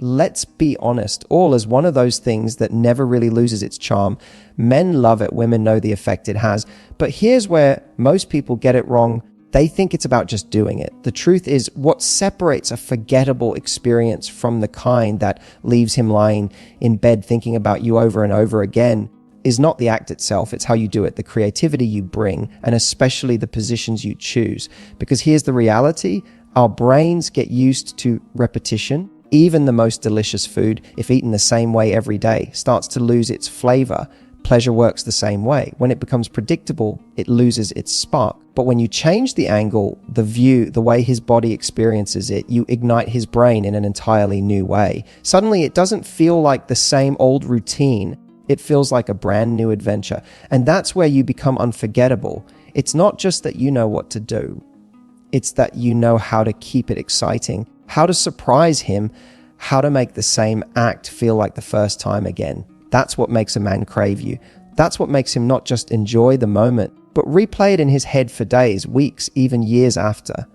Let's be honest, all is one of those things that never really loses its charm. Men love it, women know the effect it has. But here's where most people get it wrong. They think it's about just doing it. The truth is, what separates a forgettable experience from the kind that leaves him lying in bed thinking about you over and over again is not the act itself, it's how you do it, the creativity you bring, and especially the positions you choose. Because here's the reality, our brains get used to repetition. Even the most delicious food, if eaten the same way every day, starts to lose its flavor. Pleasure works the same way. When it becomes predictable, it loses its spark. But when you change the angle, the view, the way his body experiences it, you ignite his brain in an entirely new way. Suddenly, it doesn't feel like the same old routine. It feels like a brand new adventure. And that's where you become unforgettable. It's not just that you know what to do. It's that you know how to keep it exciting, how to surprise him, how to make the same act feel like the first time again. That's what makes a man crave you. That's what makes him not just enjoy the moment, but replay it in his head for days, weeks, even years after.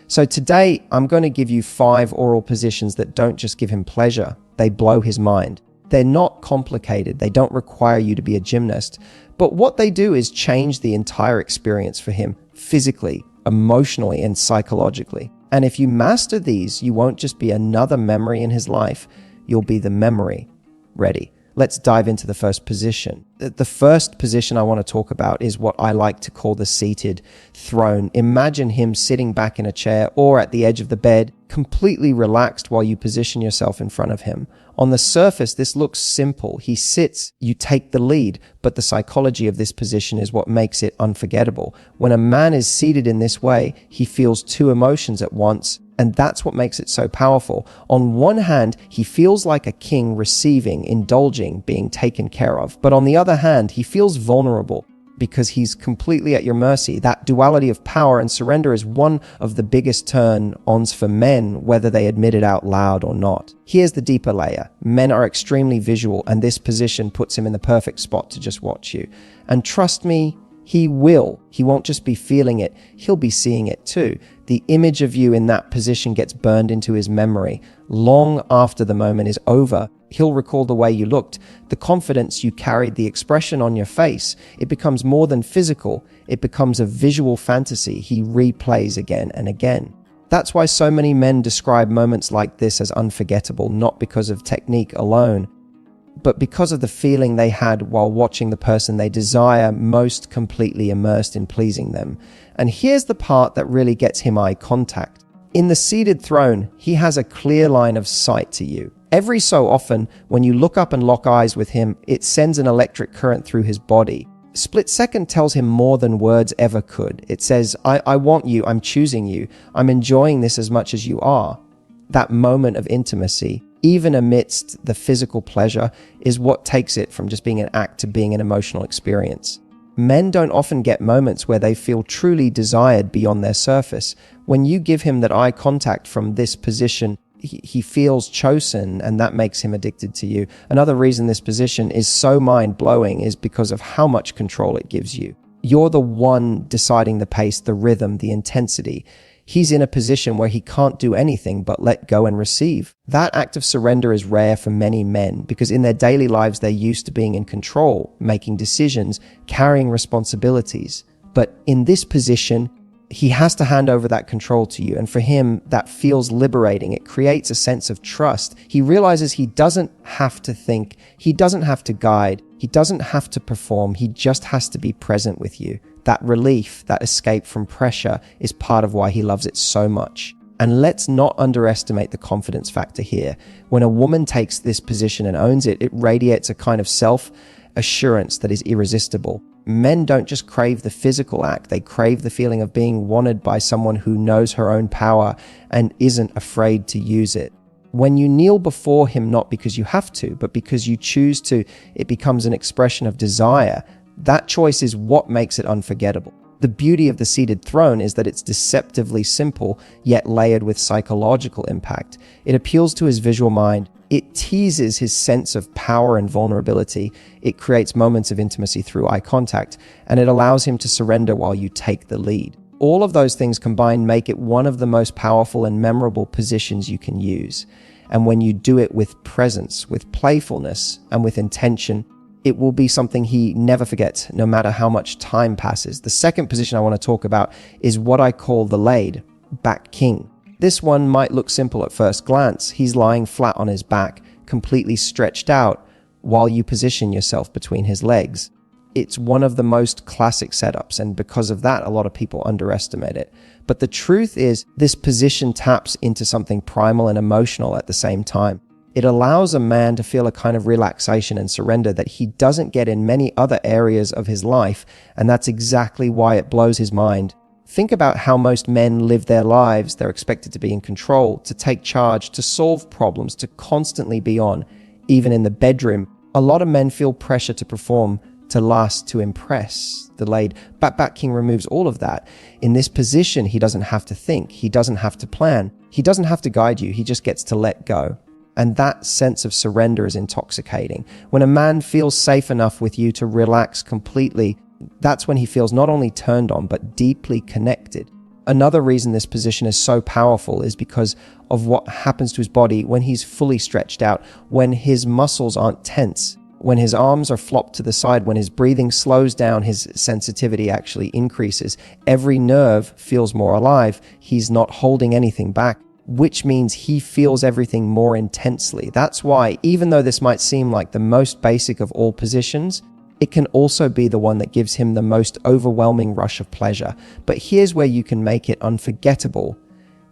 So today, I'm going to give you 5 oral positions that don't just give him pleasure, they blow his mind. They're not complicated, they don't require you to be a gymnast, but what they do is change the entire experience for him, physically, emotionally, and psychologically. And if you master these, you won't just be another memory in his life, you'll be the memory. Ready? Let's dive into the first position. The first position I want to talk about is what I like to call the seated throne. Imagine him sitting back in a chair or at the edge of the bed, completely relaxed while you position yourself in front of him. On the surface, this looks simple. He sits, you take the lead, but the psychology of this position is what makes it unforgettable. When a man is seated in this way, he feels 2 emotions at once, and that's what makes it so powerful. On one hand, he feels like a king receiving, indulging, being taken care of. But on the other hand, he feels vulnerable because he's completely at your mercy. That duality of power and surrender is one of the biggest turn-ons for men, whether they admit it out loud or not. Here's the deeper layer. Men are extremely visual, and this position puts him in the perfect spot to just watch you. And trust me, he will. He won't just be feeling it, he'll be seeing it too. The image of you in that position gets burned into his memory. Long after the moment is over, he'll recall the way you looked, the confidence you carried, the expression on your face. It becomes more than physical. It becomes a visual fantasy he replays again and again. That's why so many men describe moments like this as unforgettable, not because of technique alone, but because of the feeling they had while watching the person they desire most completely immersed in pleasing them. And here's the part that really gets him eye contact. In the seated throne, he has a clear line of sight to you. Every so often, when you look up and lock eyes with him, it sends an electric current through his body. Split second tells him more than words ever could. It says, I want you, I'm choosing you, I'm enjoying this as much as you are. That moment of intimacy, even amidst the physical pleasure, is what takes it from just being an act to being an emotional experience. Men don't often get moments where they feel truly desired beyond their surface. When you give him that eye contact from this position, he feels chosen, and that makes him addicted to you. Another reason this position is so mind-blowing is because of how much control it gives you. You're the one deciding the pace, the rhythm, the intensity. He's in a position where he can't do anything but let go and receive. That act of surrender is rare for many men because in their daily lives, they're used to being in control, making decisions, carrying responsibilities. But in this position, he has to hand over that control to you. And for him, that feels liberating. It creates a sense of trust. He realizes he doesn't have to think. He doesn't have to guide. He doesn't have to perform. He just has to be present with you. That relief, that escape from pressure is part of why he loves it so much. And let's not underestimate the confidence factor here. When a woman takes this position and owns it, it radiates a kind of self-assurance that is irresistible. Men don't just crave the physical act, they crave the feeling of being wanted by someone who knows her own power and isn't afraid to use it. When you kneel before him, not because you have to, but because you choose to, it becomes an expression of desire. That choice is what makes it unforgettable. The beauty of the seated throne is that it's deceptively simple, yet layered with psychological impact. It appeals to his visual mind. It teases his sense of power and vulnerability. It creates moments of intimacy through eye contact, and it allows him to surrender while you take the lead. All of those things combined make it one of the most powerful and memorable positions you can use. And when you do it with presence, with playfulness, and with intention, it will be something he never forgets, no matter how much time passes. The second position I want to talk about is what I call the laid back king. This one might look simple at first glance. He's lying flat on his back, completely stretched out, while you position yourself between his legs. It's one of the most classic setups, and because of that, a lot of people underestimate it. But the truth is, this position taps into something primal and emotional at the same time. It allows a man to feel a kind of relaxation and surrender that he doesn't get in many other areas of his life, and that's exactly why it blows his mind. Think about how most men live their lives. They're expected to be in control, to take charge, to solve problems, to constantly be on. Even in the bedroom, a lot of men feel pressure to perform, to last, to impress. The laid back king removes all of that. In this position, he doesn't have to think. He doesn't have to plan. He doesn't have to guide you. He just gets to let go. And that sense of surrender is intoxicating. When a man feels safe enough with you to relax completely, that's when he feels not only turned on, but deeply connected. Another reason this position is so powerful is because of what happens to his body when he's fully stretched out, when his muscles aren't tense, when his arms are flopped to the side, when his breathing slows down, his sensitivity actually increases. Every nerve feels more alive. He's not holding anything back, which means he feels everything more intensely. That's why, even though this might seem like the most basic of all positions, it can also be the one that gives him the most overwhelming rush of pleasure. But here's where you can make it unforgettable.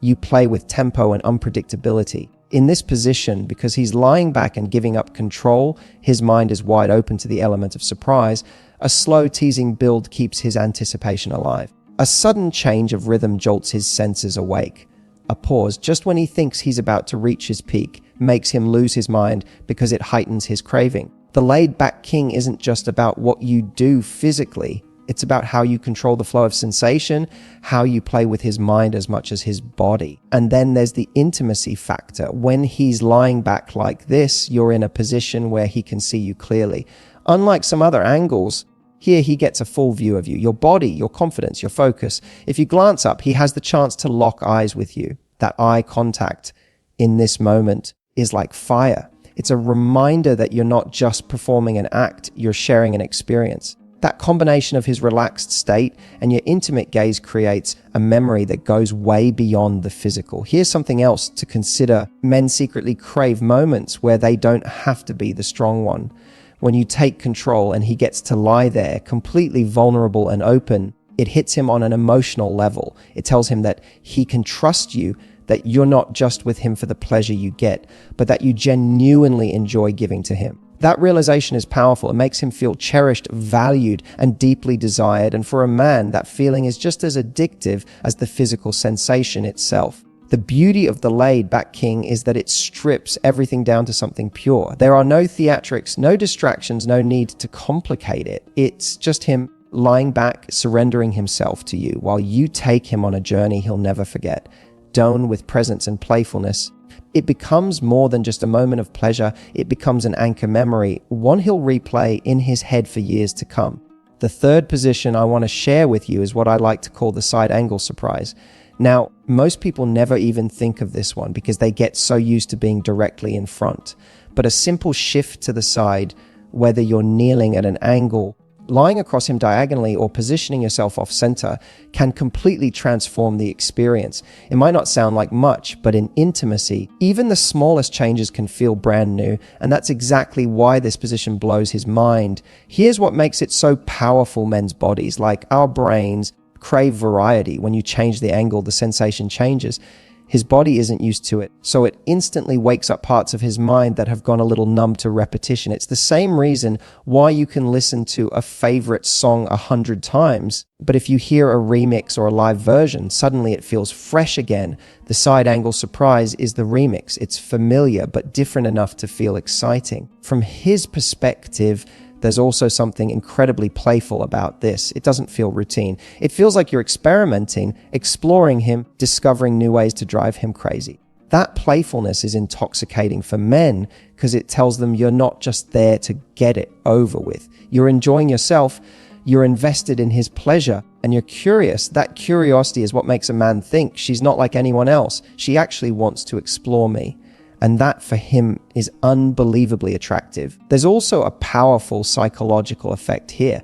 You play with tempo and unpredictability. In this position, because he's lying back and giving up control, his mind is wide open to the element of surprise. A slow, teasing build keeps his anticipation alive. A sudden change of rhythm jolts his senses awake. A pause, just when he thinks he's about to reach his peak, makes him lose his mind because it heightens his craving. The laid-back king isn't just about what you do physically. It's about how you control the flow of sensation, how you play with his mind as much as his body. And then there's the intimacy factor. When he's lying back like this, you're in a position where he can see you clearly. Unlike some other angles, here he gets a full view of you, your body, your confidence, your focus. If you glance up, he has the chance to lock eyes with you. That eye contact in this moment is like fire. It's a reminder that you're not just performing an act, you're sharing an experience. That combination of his relaxed state and your intimate gaze creates a memory that goes way beyond the physical. Here's something else to consider. Men secretly crave moments where they don't have to be the strong one. When you take control and he gets to lie there completely vulnerable and open, it hits him on an emotional level. It tells him that he can trust you, that you're not just with him for the pleasure you get, but that you genuinely enjoy giving to him. That realization is powerful. It makes him feel cherished, valued, and deeply desired. And for a man, that feeling is just as addictive as the physical sensation itself. The beauty of the laid-back king is that it strips everything down to something pure. There are no theatrics, no distractions, no need to complicate it. It's just him lying back, surrendering himself to you while you take him on a journey he'll never forget. Done with presence and playfulness, it becomes more than just a moment of pleasure. It becomes an anchor memory, one he'll replay in his head for years to come. The third position I want to share with you is what I like to call the side angle surprise. Now, most people never even think of this one because they get so used to being directly in front. But a simple shift to the side, whether you're kneeling at an angle, lying across him diagonally, or positioning yourself off center, can completely transform the experience. It might not sound like much, but in intimacy, even the smallest changes can feel brand new, and that's exactly why this position blows his mind. Here's what makes it so powerful. Men's bodies, like our brains, crave variety. When you change the angle, the sensation changes. His body isn't used to it, so it instantly wakes up parts of his mind that have gone a little numb to repetition. It's the same reason why you can listen to a favorite song 100 times, but if you hear a remix or a live version, suddenly it feels fresh again. The side angle surprise is the remix. It's familiar, but different enough to feel exciting. From his perspective, there's also something incredibly playful about this. It doesn't feel routine. It feels like you're experimenting, exploring him, discovering new ways to drive him crazy. That playfulness is intoxicating for men because it tells them you're not just there to get it over with. You're enjoying yourself, you're invested in his pleasure, and you're curious. That curiosity is what makes a man think she's not like anyone else. She actually wants to explore me. And that for him is unbelievably attractive. There's also a powerful psychological effect here.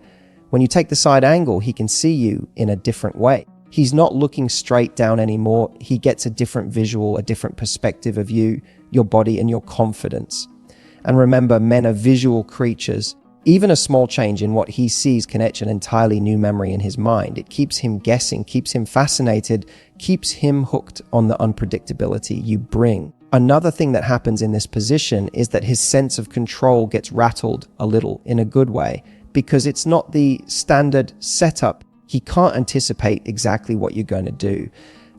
When you take the side angle, he can see you in a different way. He's not looking straight down anymore. He gets a different visual, a different perspective of you, your body, and your confidence. And remember, men are visual creatures. Even a small change in what he sees can etch an entirely new memory in his mind. It keeps him guessing, keeps him fascinated, keeps him hooked on the unpredictability you bring. Another thing that happens in this position is that his sense of control gets rattled a little in a good way, because it's not the standard setup. He can't anticipate exactly what you're going to do.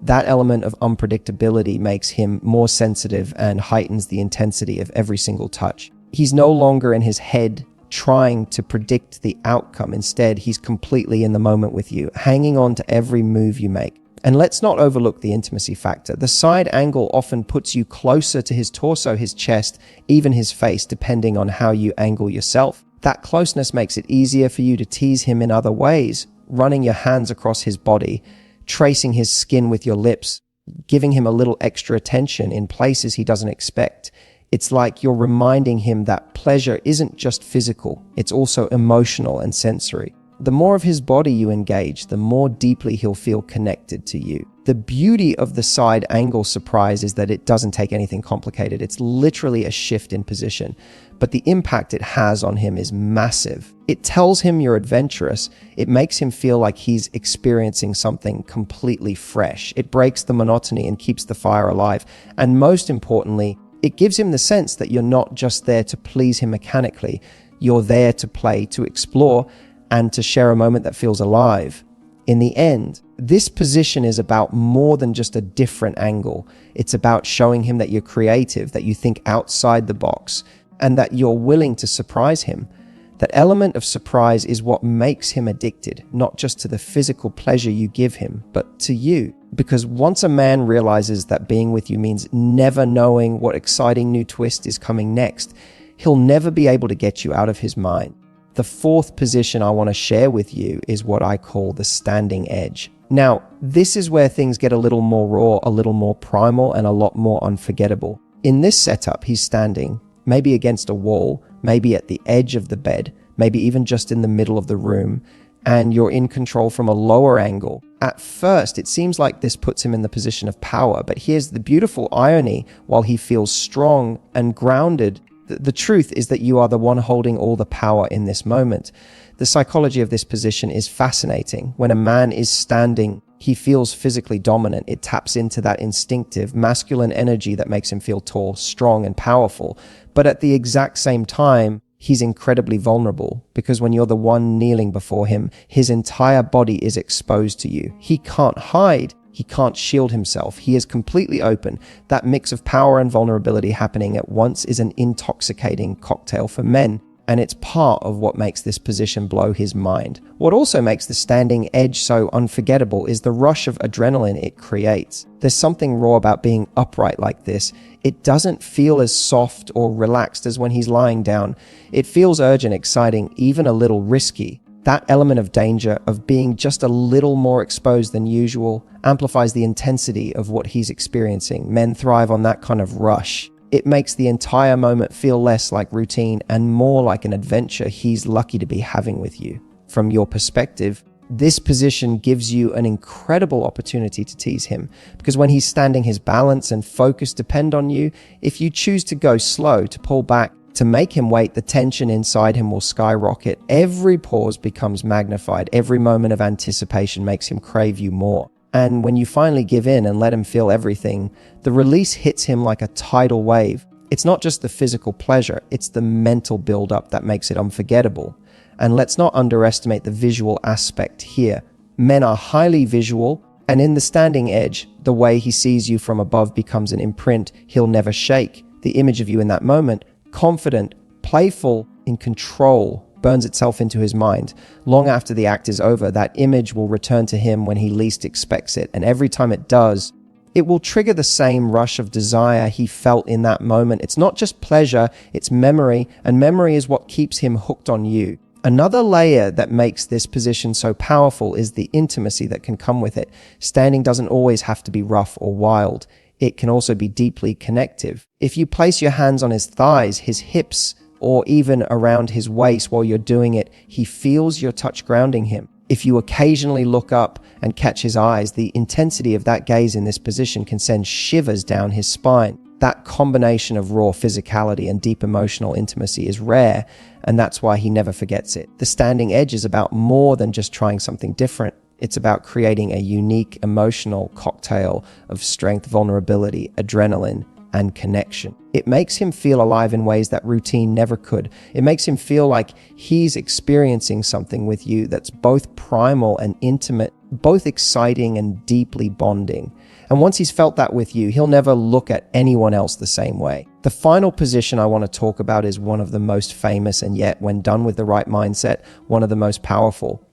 That element of unpredictability makes him more sensitive and heightens the intensity of every single touch. He's no longer in his head trying to predict the outcome. Instead, he's completely in the moment with you, hanging on to every move you make. And let's not overlook the intimacy factor. The side angle often puts you closer to his torso, his chest, even his face, depending on how you angle yourself. That closeness makes it easier for you to tease him in other ways, running your hands across his body, tracing his skin with your lips, giving him a little extra attention in places he doesn't expect. It's like you're reminding him that pleasure isn't just physical, it's also emotional and sensory. The more of his body you engage, the more deeply he'll feel connected to you. The beauty of the side angle surprise is that it doesn't take anything complicated. It's literally a shift in position, but the impact it has on him is massive. It tells him you're adventurous. It makes him feel like he's experiencing something completely fresh. It breaks the monotony and keeps the fire alive. And most importantly, it gives him the sense that you're not just there to please him mechanically. You're there to play, to explore, and to share a moment that feels alive. In the end, this position is about more than just a different angle. It's about showing him that you're creative, that you think outside the box, and that you're willing to surprise him. That element of surprise is what makes him addicted, not just to the physical pleasure you give him, but to you. Because once a man realizes that being with you means never knowing what exciting new twist is coming next, he'll never be able to get you out of his mind. The fourth position I want to share with you is what I call the standing edge. Now, this is where things get a little more raw, a little more primal, and a lot more unforgettable. In this setup, he's standing, maybe against a wall, maybe at the edge of the bed, maybe even just in the middle of the room, and you're in control from a lower angle. At first, it seems like this puts him in the position of power, but here's the beautiful irony. While he feels strong and grounded, the truth is that you are the one holding all the power in this moment. The psychology of this position is fascinating. When a man is standing, he feels physically dominant. It taps into that instinctive masculine energy that makes him feel tall, strong, and powerful. But at the exact same time, he's incredibly vulnerable, because when you're the one kneeling before him, his entire body is exposed to you. He can't hide. He can't shield himself. He is completely open. That mix of power and vulnerability happening at once is an intoxicating cocktail for men, and it's part of what makes this position blow his mind. What also makes the standing edge so unforgettable is the rush of adrenaline it creates. There's something raw about being upright like this. It doesn't feel as soft or relaxed as when he's lying down. It feels urgent, exciting, even a little risky. That element of danger, of being just a little more exposed than usual, amplifies the intensity of what he's experiencing. Men thrive on that kind of rush. It makes the entire moment feel less like routine and more like an adventure he's lucky to be having with you. From your perspective, this position gives you an incredible opportunity to tease him, because when he's standing, his balance and focus depend on you. If you choose to go slow, to pull back, to make him wait, the tension inside him will skyrocket. Every pause becomes magnified. Every moment of anticipation makes him crave you more. And when you finally give in and let him feel everything, the release hits him like a tidal wave. It's not just the physical pleasure, it's the mental buildup that makes it unforgettable. And let's not underestimate the visual aspect here. Men are highly visual, and in the standing edge, the way he sees you from above becomes an imprint he'll never shake. The image of you in that moment, confident, playful, in control, burns itself into his mind. Long after the act is over, that image will return to him when he least expects it. And every time it does, it will trigger the same rush of desire he felt in that moment. It's not just pleasure, it's memory, and memory is what keeps him hooked on you. Another layer that makes this position so powerful is the intimacy that can come with it. Standing doesn't always have to be rough or wild. it can also be deeply connective. If you place your hands on his thighs, his hips, or even around his waist while you're doing it, he feels your touch grounding him. If you occasionally look up and catch his eyes, the intensity of that gaze in this position can send shivers down his spine. That combination of raw physicality and deep emotional intimacy is rare, and that's why he never forgets it. The Standing Edge is about more than just trying something different. It's about creating a unique emotional cocktail of strength, vulnerability, adrenaline, and connection. It makes him feel alive in ways that routine never could. It makes him feel like he's experiencing something with you that's both primal and intimate, both exciting and deeply bonding. And once he's felt that with you, he'll never look at anyone else the same way. The final position I want to talk about is one of the most famous, and yet, when done with the right mindset, one of the most powerful: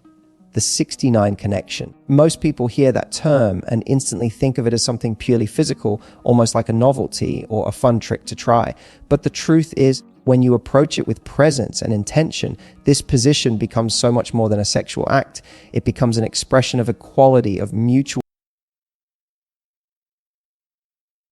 the 69 connection. Most people hear that term and instantly think of it as something purely physical, almost like a novelty or a fun trick to try. But the truth is, when you approach it with presence and intention, this position becomes so much more than a sexual act. It becomes an expression of equality, of mutual